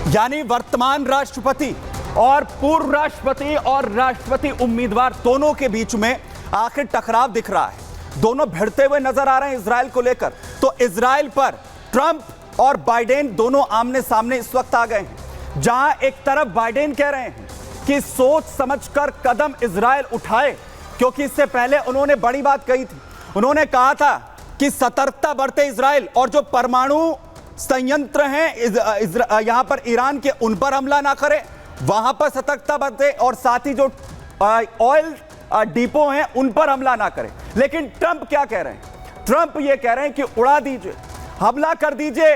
यानी वर्तमान राष्ट्रपति और पूर्व राष्ट्रपति और राष्ट्रपति उम्मीदवार दोनों के बीच में आखिर टकराव दिख रहा है। दोनों भिड़ते हुए नजर आ रहे हैं इजराइल को लेकर। तो इजराइल पर ट्रंप और बाइडेन दोनों आमने सामने इस वक्त आ गए हैं, जहां एक तरफ बाइडेन कह रहे हैं कि सोच समझकर कदम इजराइल उठाए, क्योंकि इससे पहले उन्होंने बड़ी बात कही थी। उन्होंने कहा था कि सतर्कता बरते इजराइल, और जो परमाणु संयंत्र हैं यहां पर ईरान के, उन पर हमला ना करे, वहां पर सतर्कता बरते, और साथ ही जो ऑयल डिपो हैं उन पर हमला ना करें। लेकिन ट्रंप क्या कह रहे हैं? ट्रंप ये कह रहे हैं कि उड़ा दीजिए, हमला कर दीजिए,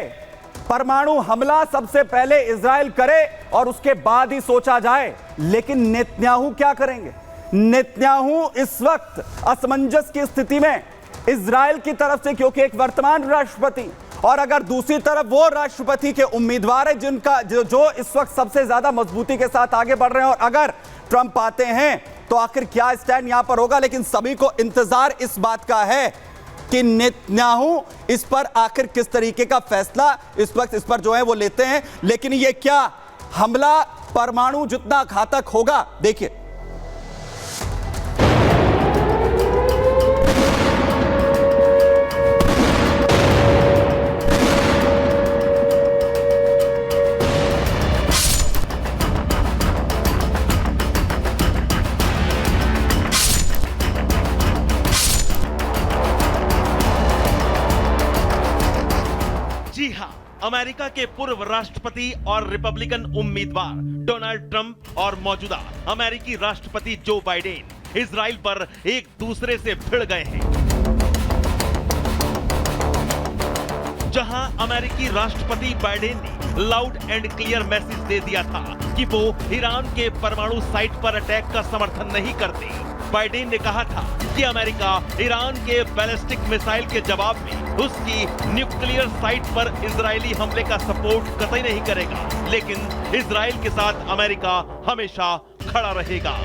परमाणु हमला सबसे पहले इजराइल करे और उसके बाद ही सोचा जाए। लेकिन नेतन्याहू क्या करेंगे? नेतन्याहू इस वक्त असमंजस की स्थिति में इजराइल की तरफ से, क्योंकि एक वर्तमान राष्ट्रपति और अगर दूसरी तरफ वो राष्ट्रपति के उम्मीदवार है जिनका जो इस वक्त सबसे ज्यादा मजबूती के साथ आगे बढ़ रहे हैं, और अगर ट्रंप आते हैं तो आखिर क्या स्टैंड यहां पर होगा। लेकिन सभी को इंतजार इस बात का है कि नेतन्याहू इस पर आखिर किस तरीके का फैसला इस वक्त इस पर जो है वो लेते हैं। लेकिन ये क्या हमला परमाणु जितना घातक होगा, देखिए। अमेरिका के पूर्व राष्ट्रपति और रिपब्लिकन उम्मीदवार डोनाल्ड ट्रंप और मौजूदा अमेरिकी राष्ट्रपति जो बाइडेन इजराइल पर एक दूसरे से भिड़ गए हैं। जहां अमेरिकी राष्ट्रपति बाइडेन ने लाउड एंड क्लियर मैसेज दे दिया था कि वो ईरान के परमाणु साइट पर अटैक का समर्थन नहीं करते। बाइडेन ने कहा था कि अमेरिका ईरान के बैलिस्टिक मिसाइल के जवाब में उसकी न्यूक्लियर साइट पर इजरायली हमले का सपोर्ट कतई नहीं करेगा, लेकिन इजराइल के साथ अमेरिका हमेशा खड़ा रहेगा।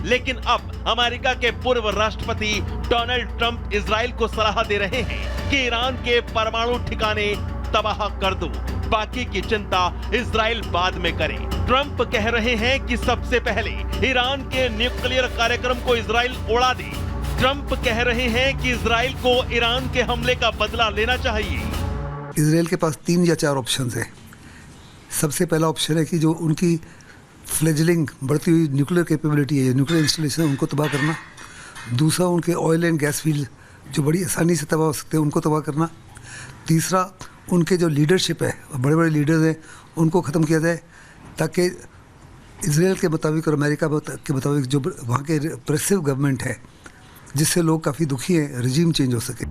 लेकिन अब अमेरिका के पूर्व राष्ट्रपति डोनाल्ड ट्रंप इजराइल को सलाह दे रहे हैं कि ईरान के परमाणु ठिकाने तबाह कर दो, बाकी की चिंता इजराइल बाद में करे। ट्रंप कह रहे हैं कि सबसे पहले ईरान के न्यूक्लियर कार्यक्रम को इजराइल उड़ा दे। ट्रंप कह रहे हैं कि इजराइल को ईरान के हमले का बदला लेना चाहिए। इजराइल के पास 3 या 4 ऑप्शंस हैं। सबसे पहला ऑप्शन है कि जो उनकी फ्लेजलिंग बढ़ती हुई न्यूक्लियर कैपेबिलिटी है, न्यूक्लियर इंस्टॉलेशन, उनको तबाह करना। दूसरा, उनके ऑयल एंड गैस फील्ड जो बड़ी आसानी से तबाह हो सकते हैं, उनको तबाह करना। तीसरा, उनके जो लीडरशिप है, बड़े बड़े लीडर्स हैं, उनको ख़त्म किया जाए, ताकि इजराइल के मुताबिक और अमेरिका के मुताबिक जो वहाँ के रिप्रेसिव गवर्नमेंट है, जिससे लोग काफ़ी दुखी हैं, रिजीम चेंज हो सके।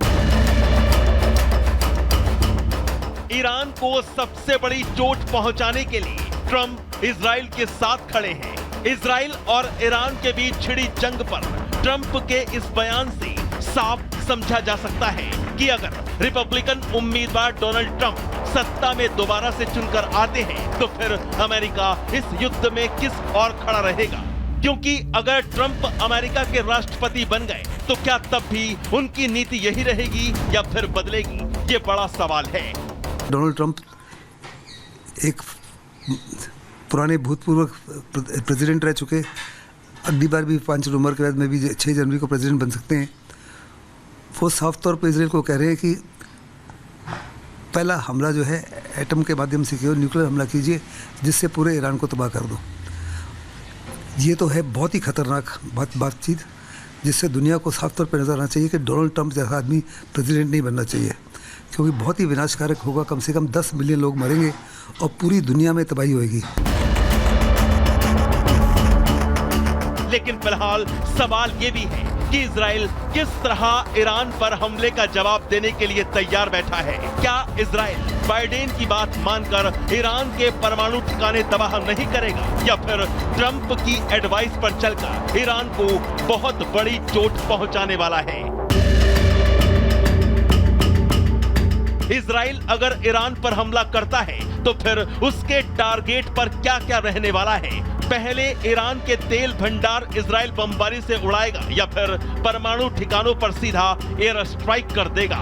ईरान को सबसे बड़ी चोट पहुंचाने के लिए ट्रंप इजराइल के साथ खड़े हैं। इजराइल और ईरान के बीच छिड़ी जंग पर ट्रंप के इस बयान से साफ समझा जा सकता है कि अगर रिपब्लिकन उम्मीदवार डोनाल्ड ट्रंप सत्ता में दोबारा से चुनकर आते हैं तो फिर अमेरिका इस युद्ध में किस ओर खड़ा रहेगा। क्योंकि अगर ट्रंप अमेरिका के राष्ट्रपति बन गए तो क्या तब भी उनकी नीति यही रहेगी या फिर बदलेगी, ये बड़ा सवाल है। डोनाल्ड ट्रंप एक पुराने भूतपूर्व प्रेसिडेंट रह चुके, अगली बार भी 5 नवंबर के बाद में भी 6 जनवरी को प्रेसिडेंट बन सकते हैं। वो साफ तौर पर इजराइल को कह रहे हैं कि पहला हमला जो है एटम के माध्यम से कीजिए, न्यूक्लियर हमला कीजिए, जिससे पूरे ईरान को तबाह कर दो। ये तो है बहुत ही खतरनाक बातचीत, जिससे दुनिया को साफ तौर पर नजर आना चाहिए कि डोनाल्ड ट्रंप जैसा आदमी प्रेसिडेंट नहीं बनना चाहिए, क्योंकि बहुत ही विनाशकारक होगा। कम से कम 10 मिलियन लोग मरेंगे और पूरी दुनिया में तबाही होगी। लेकिन फिलहाल सवाल ये भी है कि इजराइल किस तरह ईरान पर हमले का जवाब देने के लिए तैयार बैठा है। क्या इजराइल बाइडेन की बात मानकर ईरान के परमाणु ठिकाने तबाह नहीं करेगा, या फिर ट्रंप की एडवाइस पर चलकर ईरान को बहुत बड़ी चोट पहुंचाने वाला है। इजराइल अगर ईरान पर हमला करता है तो फिर उसके टारगेट पर क्या क्या रहने वाला है। पहले ईरान के तेल भंडार इजराइल बमबारी से उड़ाएगा या फिर परमाणु ठिकानों पर सीधा एयर स्ट्राइक कर देगा।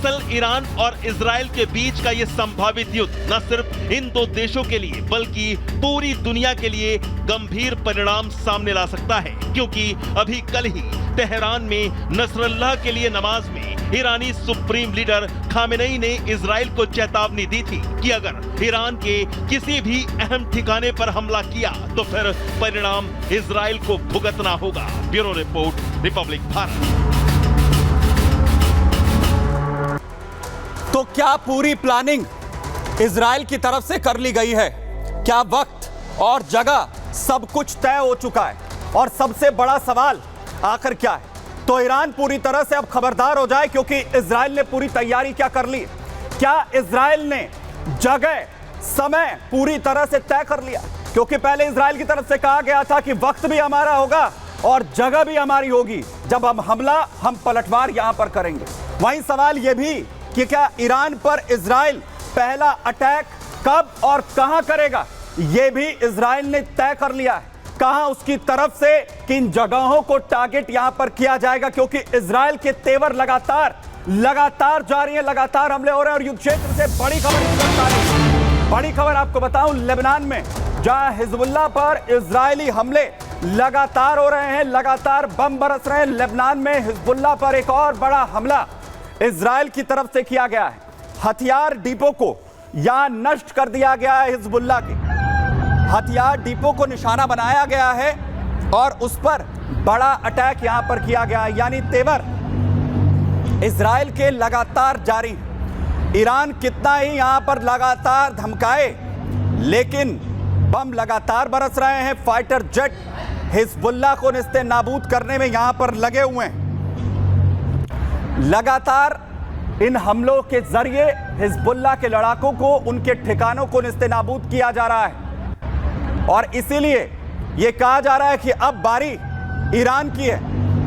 दरअसल ईरान और इजराइल के बीच का यह संभावित युद्ध न सिर्फ इन दो देशों के लिए बल्कि पूरी दुनिया के लिए गंभीर परिणाम सामने ला सकता है, क्योंकि अभी कल ही तेहरान में नसरल्लाह के लिए नमाज में ईरानी सुप्रीम लीडर खामेनेई ने इजराइल को चेतावनी दी थी कि अगर ईरान के किसी भी अहम ठिकाने पर हमला किया तो फिर परिणाम इजराइल को भुगतना होगा। Bureau report, Republic Bharat. तो क्या पूरी प्लानिंग इजराइल की तरफ से कर ली गई है? क्या वक्त और जगह सब कुछ तय हो चुका है? और सबसे बड़ा सवाल आखिर क्या है? तो ईरान पूरी तरह से अब खबरदार हो जाए, क्योंकि इजराइल ने पूरी तैयारी क्या कर ली? क्या इजराइल ने जगह समय पूरी तरह से तय कर लिया? क्योंकि पहले इजराइल की तरफ से कहा गया था कि वक्त भी हमारा होगा और जगह भी हमारी होगी, जब हम पलटवार यहां पर करेंगे। वहीं सवाल यह भी कि क्या ईरान पर इजराइल पहला अटैक कब और कहां करेगा, यह भी इजराइल ने तय कर लिया है। कहां उसकी तरफ से किन जगहों को टारगेट यहां पर किया जाएगा, क्योंकि इजराइल के तेवर लगातार जारी है, लगातार हमले हो रहे हैं। और युद्ध क्षेत्र से बड़ी खबर आपको बताऊं, लेबनान में जहां हिजबुल्लाह पर इजरायली हमले लगातार हो रहे हैं, लगातार बम बरस रहे हैं। लेबनान में हिजबुल्लाह पर एक और बड़ा हमला इजराइल की तरफ से किया गया है। हथियार डिपो को यहां नष्ट कर दिया गया है। हिजबुल्लाह के हथियार डिपो को निशाना बनाया गया है और उस पर बड़ा अटैक यहां पर किया गया है। यानी तेवर इजराइल के लगातार जारी। ईरान कितना ही यहां पर लगातार धमकाए, लेकिन बम लगातार बरस रहे हैं। फाइटर जेट हिजबुल्लाह को निस्ते नाबूद करने में यहां पर लगे हुए हैं। लगातार इन हमलों के जरिए हिजबुल्लाह के लड़ाकों को, उनके ठिकानों को निस्ते नाबूद किया जा रहा है। और इसीलिए यह कहा जा रहा है कि अब बारी ईरान की है,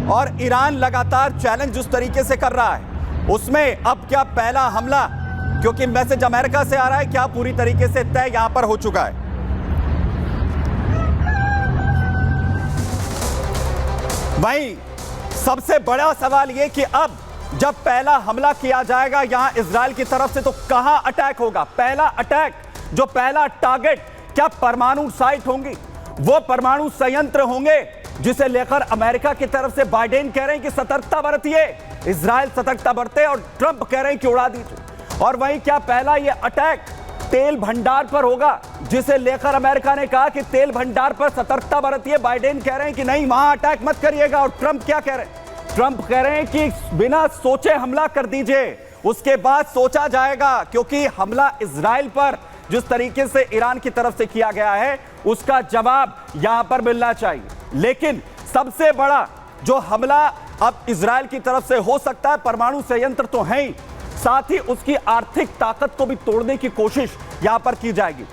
और ईरान लगातार चैलेंज जिस तरीके से कर रहा है उसमें अब क्या पहला हमला, क्योंकि मैसेज अमेरिका से आ रहा है, क्या पूरी तरीके से तय यहां पर हो चुका है। वहीं सबसे बड़ा सवाल यह कि अब जब पहला हमला किया जाएगा यहां इजराइल की तरफ से, तो कहां अटैक होगा? पहला अटैक, जो पहला टारगेट, क्या परमाणु साइट होंगी? वो परमाणु संयंत्र होंगे जिसे लेकर अमेरिका की तरफ से बाइडेन कह रहे हैं कि सतर्कता बरतिए, इजराइल सतर्कता बरते, और ट्रंप कह रहे हैं कि उड़ा दीजिए। और वहीं क्या पहला ये अटैक तेल भंडार पर होगा, जिसे लेकर अमेरिका ने कहा कि तेल भंडार पर सतर्कता बरतिए। बाइडेन कह रहे हैं कि नहीं, वहां अटैक मत करिएगा। और ट्रंप क्या कह रहे हैं? ट्रंप कह रहे हैं कि बिना सोचे हमला कर दीजिए, उसके बाद सोचा जाएगा, क्योंकि हमला इजराइल पर जिस तरीके से ईरान की तरफ से किया गया है उसका जवाब यहां पर मिलना चाहिए। लेकिन सबसे बड़ा जो हमला अब इजराइल की तरफ से हो सकता है, परमाणु संयंत्र तो है ही, साथ ही उसकी आर्थिक ताकत को भी तोड़ने की कोशिश यहां पर की जाएगी।